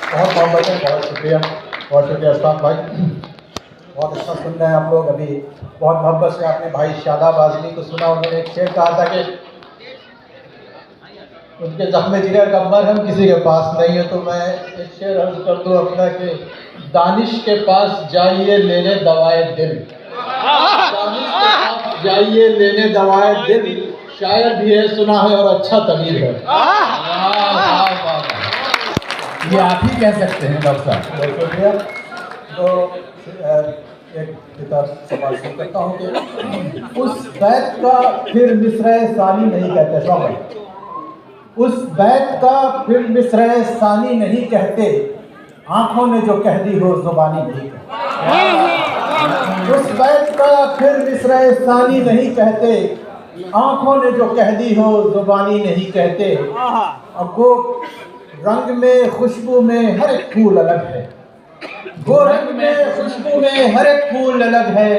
बहुत मोहब्बत है, बहुत शुक्रिया अस्ताफ भाई। बहुत अच्छा सुन रहे हैं आप लोग। अभी बहुत मोहब्बत से आपने भाई शादाब आज़मी को सुना। उन्होंने एक शेर कहा था कि उनके ज़ख्म जिगर का मरहम किसी के पास नहीं है। तो मैं एक शेर अर्ज कर दूँ अपना कि दानिश के पास जाइए लेने दवाए दिल, दानिश के पास जाइए लेने दवाए दिल, शायर भी है सुना है और अच्छा तबीब है। ये आप ही कह सकते हैं डॉक्टर साहब। बहुत शुक्रिया। तो एक किताब सवाल शुरू करता हूँ कि उस बैत का फिर मिसरे सानी नहीं कहते। स्वागत। उस बैत का फिर मिसरे सानी नहीं कहते, आंखों ने जो कह दी हो जुबानी नहीं कहते। उस बैत का फिर मिसरे सानी नहीं कहते, आंखों ने जो कह दी हो जुबानी नहीं कहते। अब वो रंग में खुशबू में हर एक फूल अलग है, वो रंग में खुशबू में हर एक फूल अलग है,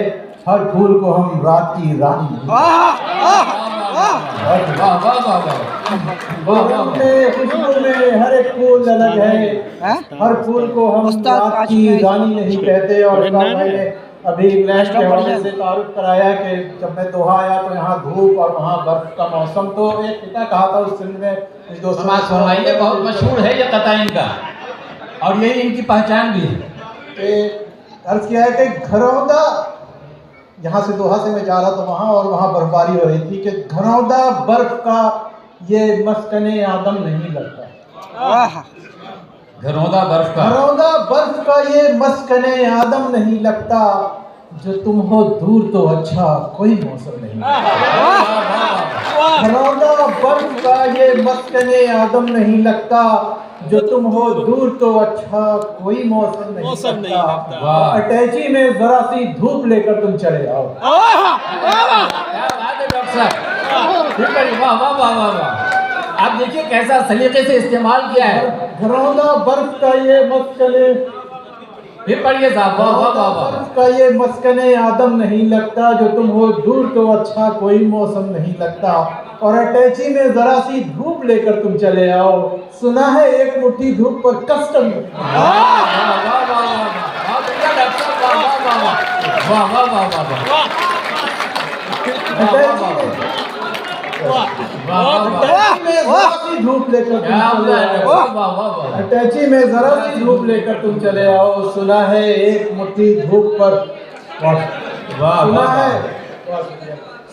हर फूल को हम रात की रानी में खुशबू में हर एक फूल अलग है, हर फूल को हम रात की रानी नहीं कहते। और भाई ने अभी इंग्लैंड के हवाले से तारुफ कराया कि जब मैं दोहा आया तो यहाँ धूप और वहाँ बर्फ का मौसम। तो एक पिता कहा था उस फिल्म में, कुछ दोस्तों फरमाइए, बहुत मशहूर है ये कथा इनका और यही इनकी पहचान भी है। अर्ज किया है कि घरौंदा, यहाँ से दोहा से मैं जा रहा था वहाँ, और वहाँ बर्फबारी हो रही थी कि घरौंदा बर्फ का ये मस्कने आदम नहीं लगता। घरौंदा बर्फ का, घरौंदा बर्फ का ये मस्कने आदम नहीं लगता, जो तुम हो दूर तो अच्छा कोई मौसम नहीं। घरौंदा बर्फ का ये मस्कने आदम नहीं लगता, जो तुम हो दूर तो अच्छा कोई मौसम नहीं लगता। अटैची में जरा सी धूप लेकर तुम चले आओ। आप देखिए कैसा सलीके से इस्तेमाल किया है। घरौंदा बर्फ का ये मस्कने, फिर पढ़िए साहब। वाह वाह वाह वाह। बर्फ का ये मस्कने आदम नहीं लगता, जो तुम हो दूर तो अच्छा कोई मौसम नहीं लगता। और अटैची में जरा सी धूप लेकर तुम चले आओ, सुना है एक मुट्ठी धूप पर कस्टम। धूप लेकर अटैची में जरा सी धूप लेकर तुम चले आओ, सुना है एक मुट्ठी धूप पर,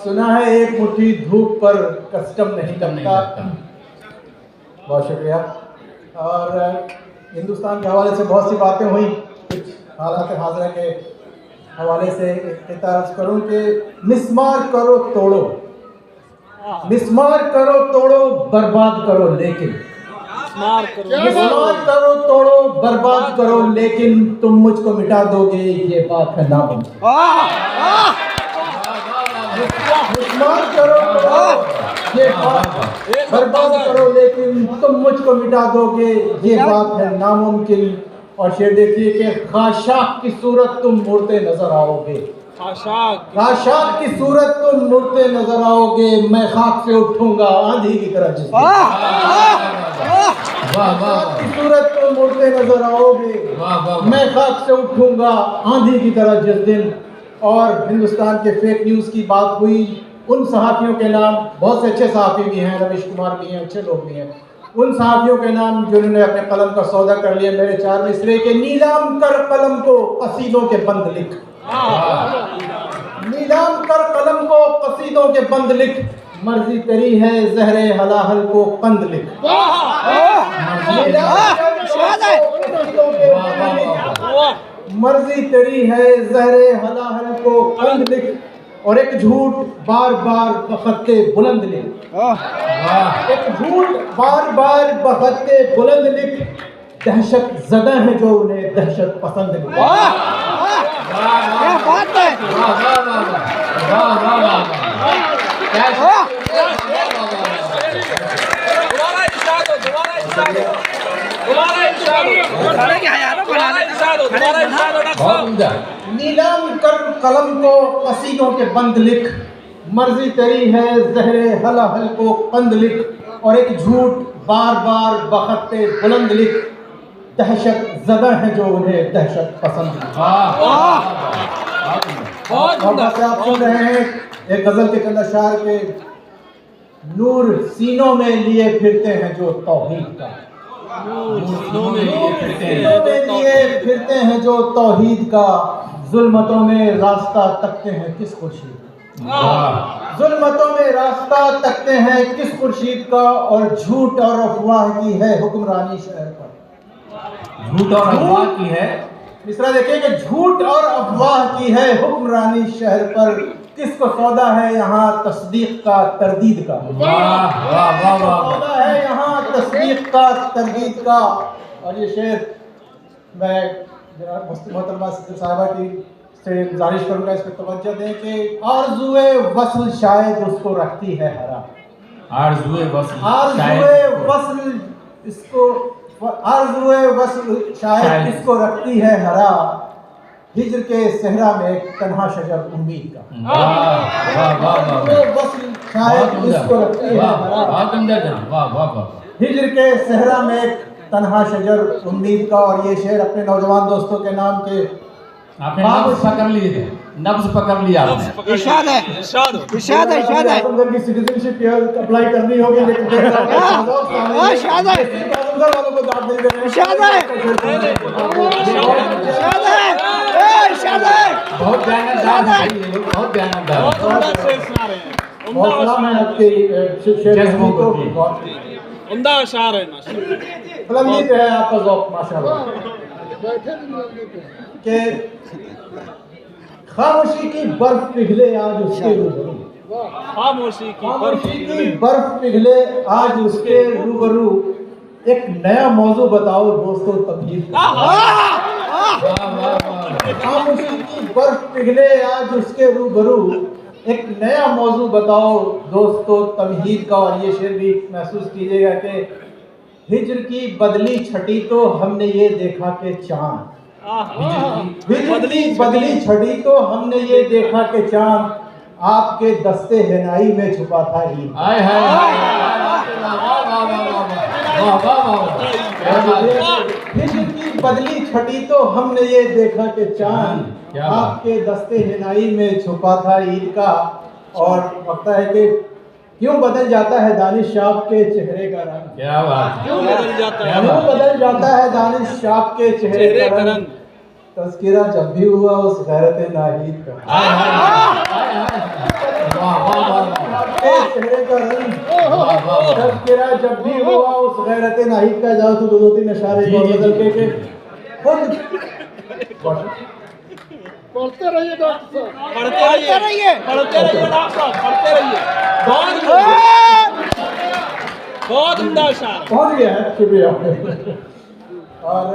सुना है एक मुट्ठी धूप पर कस्टम नहीं करता। बहुत शुक्रिया। और हिंदुस्तान के हवाले से बहुत सी बातें हुई, कुछ हालात हाज़िरा के हवाले से एक अर्ज करूँ कि मिस्मार करो तोड़ो, मिस्मार करो तोड़ो बर्बाद करो लेकिन, मिस्मार करो तोड़ो बर्बाद करो लेकिन, तुम मुझको मिटा दोगे ये बात है नामुमकिन। मिस्मार करो तोड़ो ये बात बर्बाद करो लेकिन, तुम मुझको मिटा दोगे ये बात है नामुमकिन। और शेर देखिए कि खाशाक की सूरत तुम मुड़ते नजर आओगे, खाशाक की सूरत तुम मुड़ते नजर आओगे, मैं खाक से उठूंगा आंधी की तरह जिस की सूरत तुम मुड़ते नजर आओगे, मैं खाक से उठूंगा आंधी की तरह जिस दिन। और हिंदुस्तान के फेक न्यूज़ की बात हुई, उन सहाफ़ियों के नाम, बहुत से अच्छे सहाफ़ी भी हैं, रमेश कुमार भी हैं, अच्छे लोग भी हैं, उन सहाफ़ियों के नाम जिन्होंने अपने कलम का सौदा कर लिया। मेरे 4 मिसरे के नीलाम कर कलम को कसीदों के बंद लिख, नीलाम कर कलम को कसीदों के बंद लिख, मर्जी तेरी है जहरे हलाहल को कंद लिख। मर्जी तेरी है जहरे हलाहल को कंद लिख, और एक झूठ बार बार बखत्ते बुलंद लिख, एक झूठ बार बार बखत्ते बुलंद लिख, दहशत ज़दा है जो उन्हें दहशत पसंद लिख। क्या बात है। नीलाम कर कलम को कसीदों के बंद लिख, मर्जी तेरी है जहरे हलाहल को कंद लिख, और एक झूठ बार बार बखत्ते बुलंद लिख, दहशत ज़दा हैं जो उन्हें दहशत पसंद है। और बस आप सुन रहे हैं एक गजल के कंदा शार के, नूर सीनों में लिए फिरते हैं जो तौहीद का, सीनों में लिए फिरते हैं जो तौहीद का, जुल्मतों में रास्ता तकते हैं किस खुर्शीद, जुल्मतों में रास्ता तकते हैं किस खुर्शीद का, और झूठ और अफवाह की है हुक्मरानी शहर पर। झूठ और अफवाह की है, इस तरह देखिए कि झूठ और अफवाह की है हुक्मरानी शहर पर, किसको सौदा है यहाँ तस्दीक का तरदीद का, सौदा है यहाँ तस्दीक का तरदीद का। और ये शेर मैं मोहतरमा साहिबा की से गुजारिश करूँगा इस पर तवज्जो दें कि आरज़ुए वस्ल शायद उसको रखती है हरा, आरज़ुए वस्ल इसको, आरज़ुए वस्ल शायद इसको रखती है हरा, हिज्र के सहरा में एक तन्हा शजर उम्मीद का, वस्ल शायद इसको रखती है हरा, हिज्र के सहरा में एक तन्हा शजर उम्मीद का। और ये शेर अपने नौजवान दोस्तों के नाम के आपने नब्ज़ पकड़ लिए थे, नब्ज़ पकड़ लिया आपने। इरशाद है, इरशाद है, इरशाद है। आजमगढ़ की सिटीजनशिप अप्लाई करनी होगी, लेकिन इरशाद है, आजमगढ़ वालों को दाद नहीं दे रहे हैं। इरशाद है, इरशाद है, इरशाद है। बहुत बयानदार है ये लोग, बहुत बयानदार। बहुत सलाम है आपके शेर को, उम्दा शार है मतलब ये है आपका ज़ौक़ माशाअल्लाह। कि खामोशी की बर्फ पिघले आज उसके रूबरू, खामोशी की बर्फ पिघले आज उसके रूबरू, एक नया मौजू बताओ दोस्तों तमहीद का। खामोशी की बर्फ पिघले आज उसके रूबरू, एक नया मौजू बताओ दोस्तों तमहीद का। और ये शेर भी महसूस कीजिएगा कि हिज्र की बदली छटी तो हमने ये देखा कि चांद, हिज्र की बदली छटी तो हमने ये देखा कि चांद, आपके दस्ते हिनाई में छुपा था ईद। हिज्र की बदली छटी तो हमने ये देखा कि चांद, आपके दस्ते हिनाई में छुपा था ईद का। और लगता है कि क्यों बदल जाता है दानिश शाह के चेहरे का रंग, क्या बात, क्यों बदल जाता है, क्यों बदल जाता है दानिश शाह के चेहरे का रंग, तज़किरा जब भी हुआ उस गैरत नाहीद का, चेहरे का रंग, तज़किरा जब भी हुआ उस गैरत नाहीद का। जाओ तो दो तीन इशारे बदल के खुद पढ़ते रहिए डॉक्टर साहब, पढ़ते रहिए डॉक्टर साहब, पढ़ते रहिए। बहुत उम्दा शार पहुंच गया है, शुक्रिया। और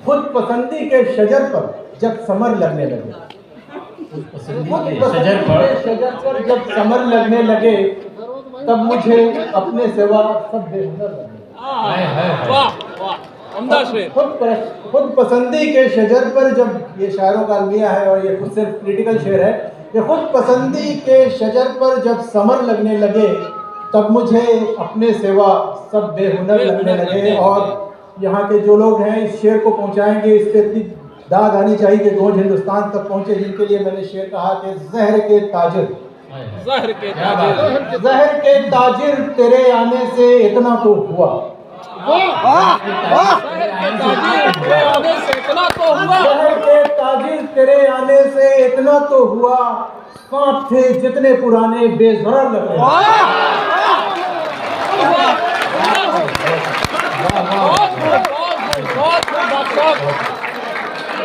खुद पसंदी के शजर पर जब समर लगने लगे, शजर पर जब समर लगने लगे, तब मुझे अपने सिवा सब बेहुनर लगे। वाह वाह, उम्दा शेर। खुद पसंदी के शजर पर जब, ये शायरों का अलमिया है और ये खुद से क्रिटिकल शेर है कि खुद पसंदी के शजर पर जब समर लगने लगे, तब मुझे अपने सिवा सब बेहुनर लगने लगे। और यहाँ के जो लोग हैं इस शेर को पहुँचाएंगे, इस पर इतनी दाद आनी चाहिए कि गूंज हिंदुस्तान तक पहुँचे, जिनके लिए मैंने शेर कहा कि जहर के ताजिर, जहर के ताजिर, जहर के ताजिर तेरे आने से इतना तो हुआ, इतना तो हुआ, जहर के ताजिर तेरे आने से इतना तो हुआ, सांप थे जितने पुराने बेज़रर लगे।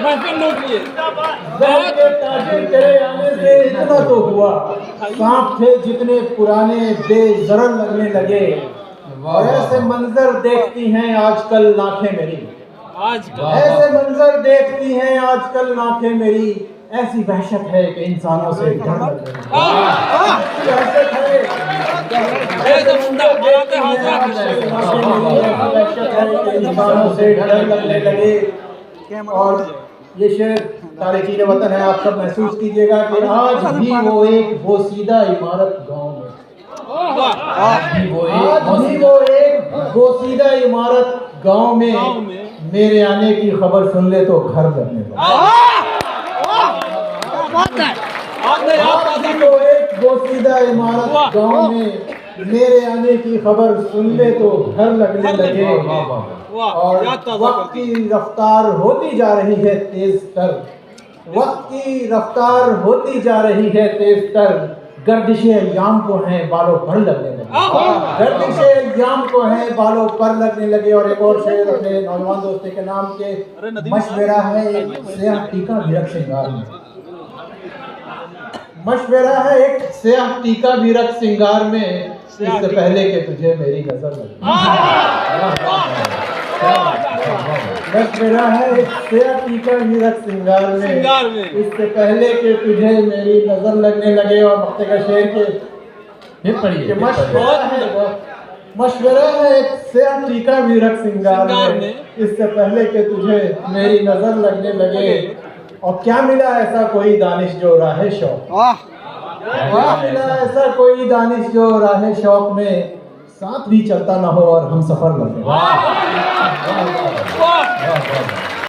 महफिल लूट लिए। जहर के ताजिर तेरे आने से इतना तो हुआ, सांप थे जितने पुराने बेज़रर लगने लगे। और ऐसे मंजर देखती हैं आजकल आंखें मेरी, ऐसे मंजर देखती हैं आजकल आंखें मेरी, ऐसी वहशत है कि इंसानों से डर लग रही इंसानों से डर लगने लगे। और ये शेर तारिकीन वतन है, आप सब महसूस कीजिएगा कि आज भी वो एक बोसीदा इमारत गाँव में, आज भी वो आज भी एक वो एक बोसीदा इमारत गांव में मेरे आने की खबर सुन ले तो घर लगने लगे। बात है आज भी वो एक बोसीदा इमारत गांव में मेरे आने की खबर सुन ले तो घर लगने लगे। और वक्त की रफ्तार होती जा रही है तेज तर, वक्त की रफ्तार होती जा रही है तेज तर, गर्दिशे अय्याम को हैं बालों पर लगने लगे, गर्दिशे अय्याम को हैं बालों पर लगने लगे। और एक और शेर अपने नौजवान दोस्ती के नाम के, मशवरा है एक स्याह टीका विरक श्रृंगार में, मशवरा है एक स्याह टीका विरक श्रृंगार में, इससे पहले कि तुझे मेरी नजर लगे। मशवरा है एक स्याह टीका विरक श्रृंगार में, इससे पहले कि तुझे मेरी नजर लगने लगे। और वक्त का शेर के फिर पढ़िए, कि फिर पढ़िए। मशवरा है एक स्याह टीका विरक श्रृंगार में, इससे पहले कि तुझे मेरी नजर लगने लगे। और क्या मिला ऐसा कोई दानिश जो राहे शौक, क्या मिला ऐसा कोई दानिश जो राहे शौक में साथ भी चलता ना हो और हम सफर लगे। वाह वाह वाह वाह वाह।